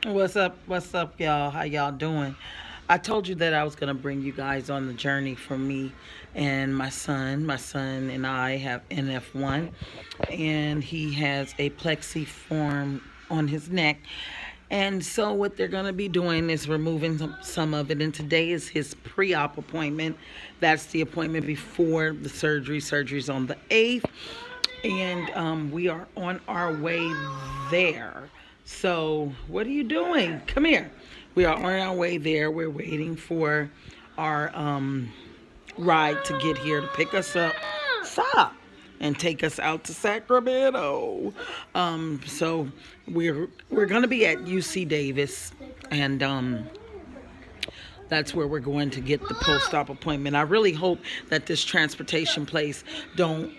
What's up, y'all? How y'all doing? I told you that I was gonna bring you guys on the journey for me and my son. My son and I have NF1, and he has a plexiform on his neck. And so what they're gonna be doing is removing some of it. And today is his pre-op appointment. That's the appointment before the surgery. Surgery's on the 8th, and we are on our way there. So, what are you doing? Come here. We are on our way there. We're waiting for our ride to get here to pick us up. Stop. And take us out to Sacramento. So we're gonna be at UC Davis, and that's where we're going to get the post-op appointment. I really hope that this transportation place don't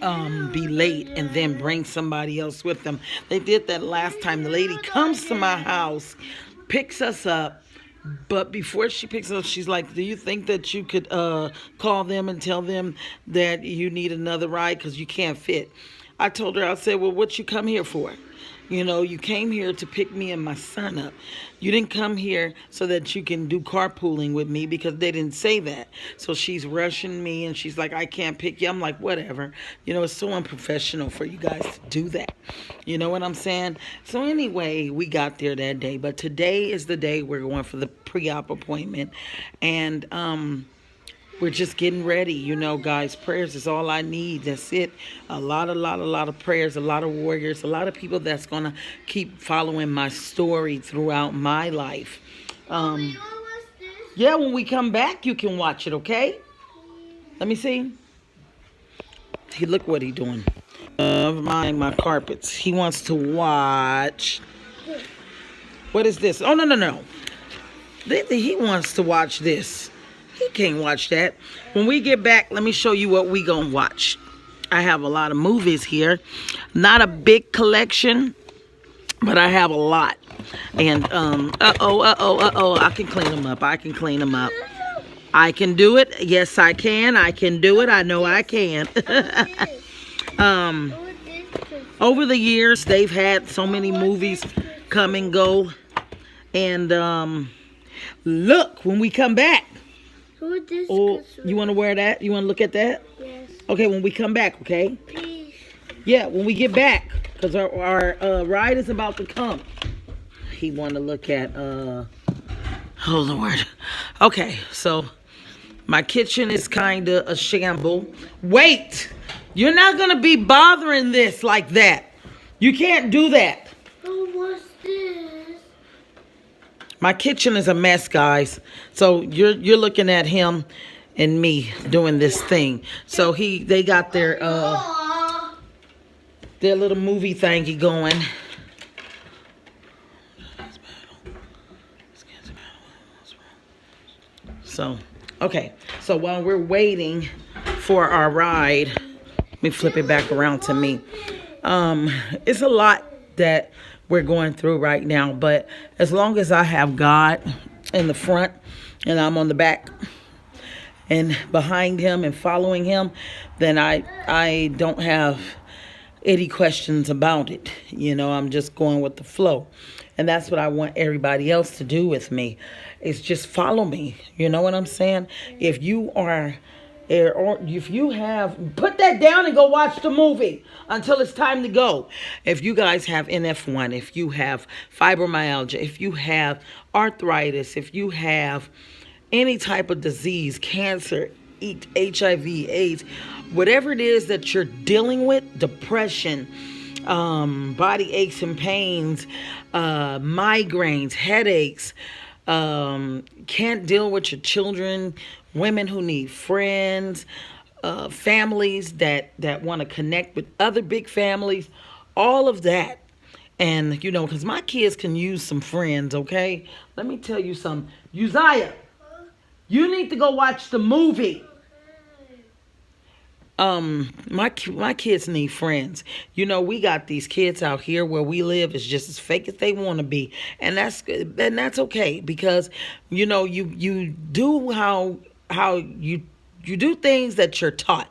be late and then bring somebody else with them. They did that last time. The lady comes to my house, picks us up, but before she picks us up, she's like, do you think that you could call them and tell them that you need another ride because you can't fit? I told her, I said, well, what you come here for? You know, you came here to pick me and my son up. You didn't come here so that you can do carpooling with me, because they didn't say that. So she's rushing me and she's like, I can't pick you. I'm like, whatever. You know, it's so unprofessional for you guys to do that. You know what I'm saying? So anyway, we got there that day. But today is the day we're going for the pre-op appointment. And we're just getting ready, you know, guys. Prayers is all I need. That's it. A lot of prayers, a lot of warriors, a lot of people that's going to keep following my story throughout my life. Yeah, when we come back, you can watch it, okay? Let me see. Look what he doing. My carpets. He wants to watch. What is this? Oh, no. He wants to watch this. He can't watch that. When we get back, let me show you what we gonna watch. I have a lot of movies here. Not a big collection, but I have a lot. And I can clean them up. I can do it. Yes, I can. I can do it. I know I can. um, Over the years, they've had so many movies come and go. And look, when we come back. Oh, you want to wear that? You want to look at that? Yes. Okay, when we come back, okay? Please. Yeah, when we get back, because our ride is about to come. He want to look at, oh, Lord. Okay, so my kitchen is kind of a shamble. Wait! You're not going to be bothering this like that. You can't do that. Oh, what's this? My kitchen is a mess, guys. So you're looking at him and me doing this thing. So they got their little movie thingy going. So, okay. So while we're waiting for our ride, let me flip it back around to me. It's a lot that we're going through right now, but as long as I have God in the front and I'm on the back and behind him and following him, then I don't have any questions about it. You know, I'm just going with the flow. And that's what I want everybody else to do with me, is just follow me. You know what I'm saying? If you are, or if you have, put that down and go watch the movie until it's time to go. If you guys have NF1, if you have fibromyalgia, if you have arthritis, if you have any type of disease, cancer, HIV, AIDS, whatever it is that you're dealing with, depression, body aches and pains, migraines, headaches, can't deal with your children, women who need friends, families that want to connect with other big families, all of that. And, you know, because my kids can use some friends, okay? Let me tell you something. Uzziah, you need to go watch the movie. My kids need friends. You know, we got these kids out here where we live is just as fake as they want to be, and that's okay, because you know you do how you do things that you're taught.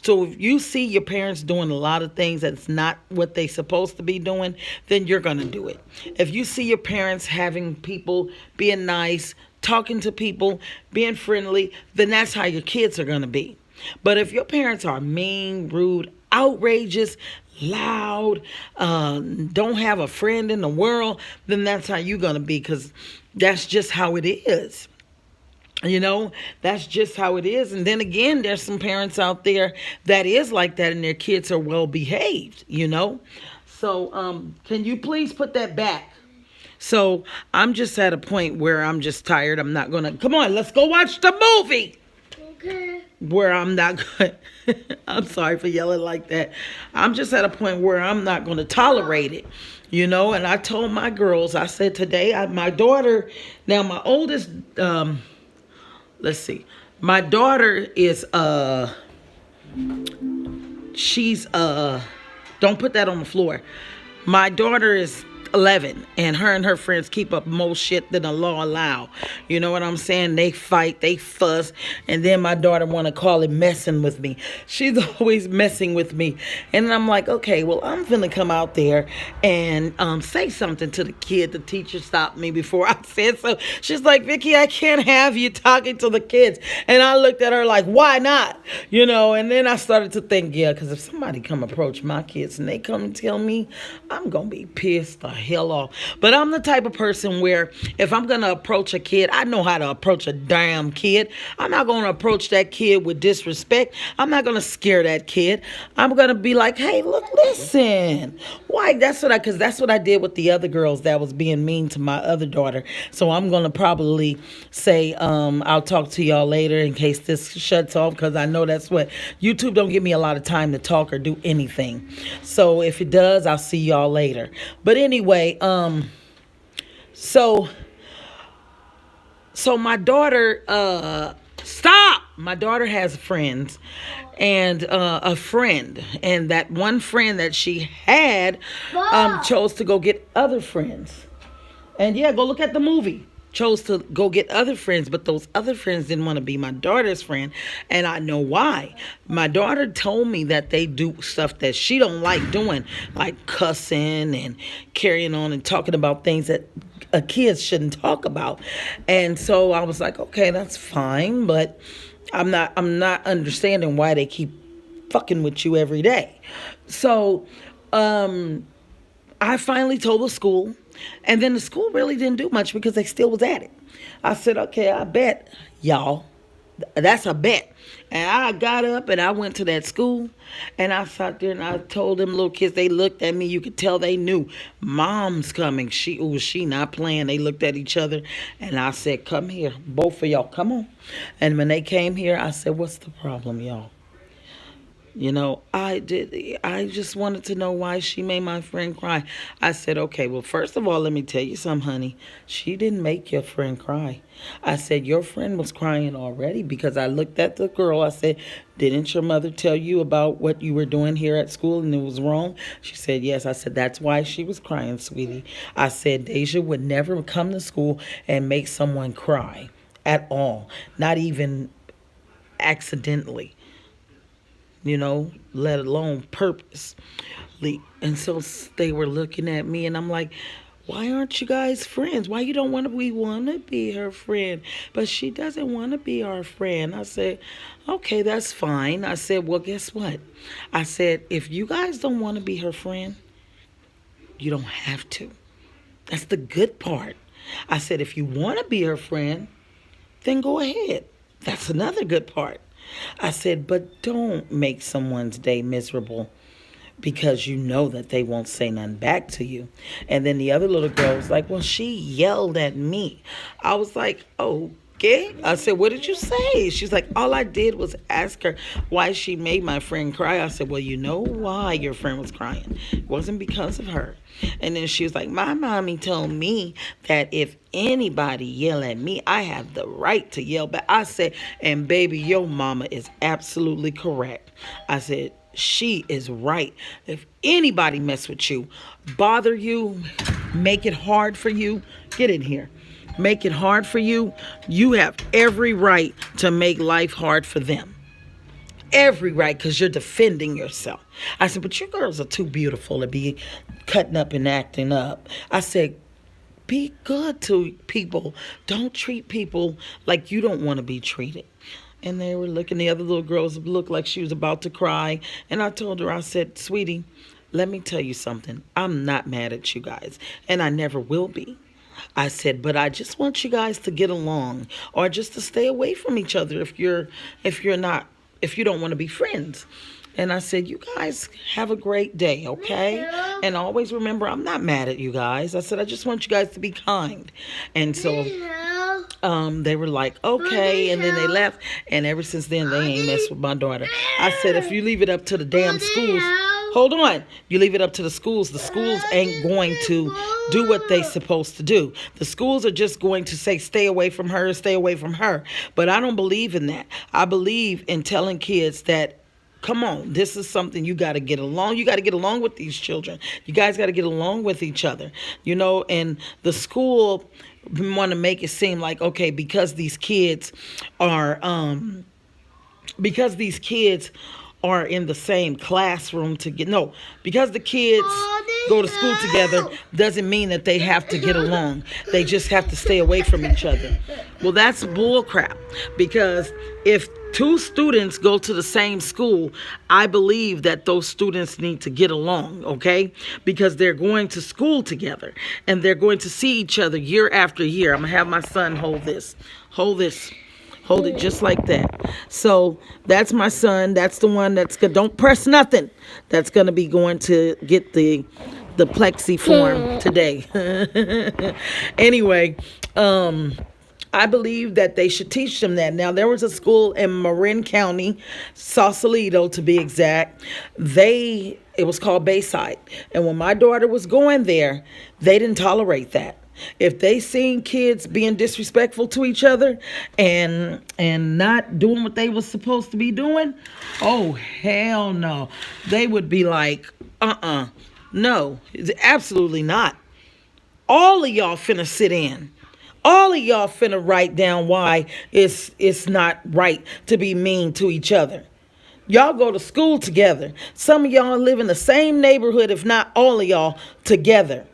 So if you see your parents doing a lot of things that's not what they supposed to be doing, then you're going to do it. If you see your parents having people being nice, talking to people, being friendly, then that's how your kids are going to be. But if your parents are mean, rude, outrageous, loud, don't have a friend in the world, then that's how you're going to be, because that's just how it is. You know, that's just how it is. And then again, there's some parents out there that is like that and their kids are well behaved, you know. So can you please put that back? So I'm just at a point where I'm just tired. I'm not going to, come on, let's go watch the movie. Okay. Where I'm not going I'm sorry for yelling like that. I'm just at a point where I'm not going to tolerate it, you know. And I told my girls, I said today, my daughter, now my oldest, let's see, my daughter is, she's, don't put that on the floor. My daughter is 11, and her friends keep up more shit than the law allow. You know what I'm saying? They fight, they fuss, and then my daughter want to call it messing with me. She's always messing with me, and I'm like, okay, well, I'm finna come out there and say something to the kid. The teacher stopped me before I said so. She's like, Vicky, I can't have you talking to the kids. And I looked at her like, why not? You know, and then I started to think, yeah, because if somebody come approach my kids and they come and tell me, I'm gonna be pissed the hell off. But I'm the type of person where if I'm gonna approach a kid, I know how to approach a damn kid. I'm not gonna approach that kid with disrespect. I'm not gonna scare that kid. I'm gonna be like, hey, look, listen. Why? Because that's what I did with the other girls that was being mean to my other daughter. So I'm gonna probably say, I'll talk to y'all later in case this shuts off, because I know that's what YouTube don't give me a lot of time to talk or do anything. So if it does, I'll see y'all later. But anyway, so my daughter, stop! My daughter has friends, and a friend, and that one friend that she had chose to go get other friends. And yeah, go look at the movie. Chose to go get other friends, but those other friends didn't want to be my daughter's friend, and I know why. My daughter told me that they do stuff that she don't like doing, like cussing and carrying on and talking about things that a kid shouldn't talk about. And so I was like, okay, that's fine, but I'm not understanding why they keep fucking with you every day. So I finally told the school, and then the school really didn't do much because they still was at it. I said, okay, I bet, y'all. That's a bet. And I got up and I went to that school, and I sat there and I told them little kids, they looked at me. You could tell they knew mom's coming. She not playing. They looked at each other, and I said, come here, both of y'all, come on. And when they came here, I said, what's the problem, y'all? You know, I just wanted to know why she made my friend cry. I said, okay, well, first of all, let me tell you something, honey. She didn't make your friend cry. I said, your friend was crying already, because I looked at the girl. I said, didn't your mother tell you about what you were doing here at school and it was wrong? She said, yes. I said, that's why she was crying, sweetie. I said, Deja would never come to school and make someone cry at all, not even accidentally. You know, let alone purposely. And so they were looking at me, and I'm like, why aren't you guys friends? Why you don't want to? We want to be her friend, but she doesn't want to be our friend. I said, okay, that's fine. I said, well, guess what? I said, if you guys don't want to be her friend, you don't have to. That's the good part. I said, if you want to be her friend, then go ahead. That's another good part. I said, but don't make someone's day miserable because you know that they won't say nothing back to you. And then the other little girl was like, well, she yelled at me. I was like, okay. I said, what did you say? She's like, all I did was ask her why she made my friend cry. I said, well, you know why your friend was crying. It wasn't because of her. And then she was like, my mommy told me that if anybody yell at me, I have the right to yell back. I said, and baby, your mama is absolutely correct. I said, she is right. If anybody mess with you, bother you, make it hard for you, get in here. Make it hard for you. You have every right to make life hard for them. every right because you're defending yourself. I said, but you girls are too beautiful to be cutting up and acting up. I said, be good to people. Don't treat people like you don't want to be treated. And they were looking, the other little girls looked like she was about to cry. And I told her, I said, sweetie, let me tell you something. I'm not mad at you guys, and I never will be. I said, but I just want you guys to get along, or just to stay away from each other if you don't want to be friends. And I said, you guys have a great day, okay? And always remember, I'm not mad at you guys. I said, I just want you guys to be kind. And so they were like, okay, and then they left. And ever since then, they ain't messed with my daughter. I said, if you leave it up to the damn schools, hold on. You leave it up to the schools ain't going to do what they supposed to do. The schools are just going to say, stay away from her, stay away from her. But I don't believe in that. I believe in telling kids that, come on, this is something you got to get along. You got to get along with these children. You guys got to get along with each other, and the school want to make it seem like, okay, because these kids are in the same classroom because the kids go to school together doesn't mean that they have to get along. They just have to stay away from each other. Well, that's bull crap, because if two students go to the same school, I believe that those students need to get along, okay? Because they're going to school together and they're going to see each other year after year. I'm going to have my son hold this. Hold it just like that. So that's my son. That's the one that's good. Don't press nothing. That's going to be going to get the plexi form today. Anyway, I believe that they should teach them that. Now, there was a school in Marin County, Sausalito to be exact. It was called Bayside. And when my daughter was going there, they didn't tolerate that. If they seen kids being disrespectful to each other and not doing what they was supposed to be doing, oh, hell no. They would be like, no, absolutely not. All of y'all finna sit in. All of y'all finna write down why it's not right to be mean to each other. Y'all go to school together. Some of y'all live in the same neighborhood, if not all of y'all together.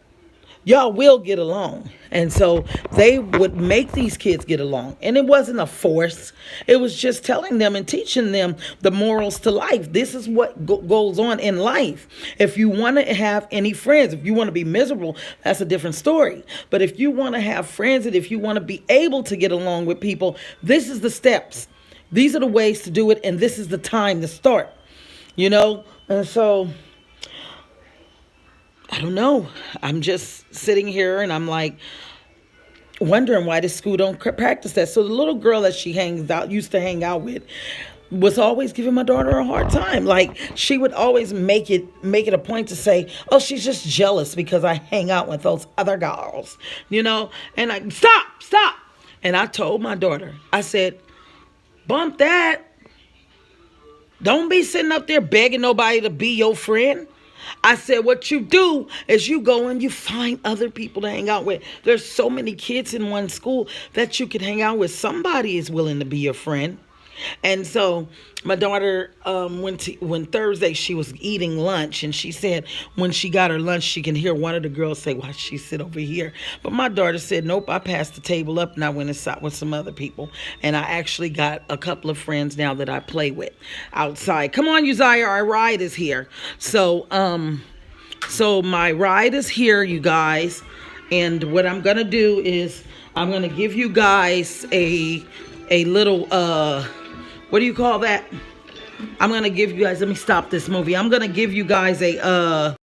Y'all will get along. And so they would make these kids get along. And it wasn't a force. It was just telling them and teaching them the morals to life. This is what goes on in life. If you want to have any friends, if you want to be miserable, that's a different story. But if you want to have friends and if you want to be able to get along with people, this is the steps. These are the ways to do it. And this is the time to start. And so I don't know. I'm just sitting here and I'm like wondering why this school don't practice that. So the little girl that she used to hang out with was always giving my daughter a hard time. Like, she would always make it a point to say, oh, she's just jealous because I hang out with those other girls, and I stop. And I told my daughter, I said, bump that. Don't be sitting up there begging nobody to be your friend. I said, what you do is you go and you find other people to hang out with. There's so many kids in one school that you could hang out with. Somebody is willing to be your friend. And so my daughter, when Thursday she was eating lunch, and she said when she got her lunch, she can hear one of the girls say, why she sit over here? But my daughter said, nope, I passed the table up and I went and sat with some other people. And I actually got a couple of friends now that I play with outside. Come on, Uzziah, our ride is here. So my ride is here, you guys. And what I'm going to do is I'm going to give you guys a little, what do you call that? I'm going to give you guys, let me stop this movie. I'm going to give you guys a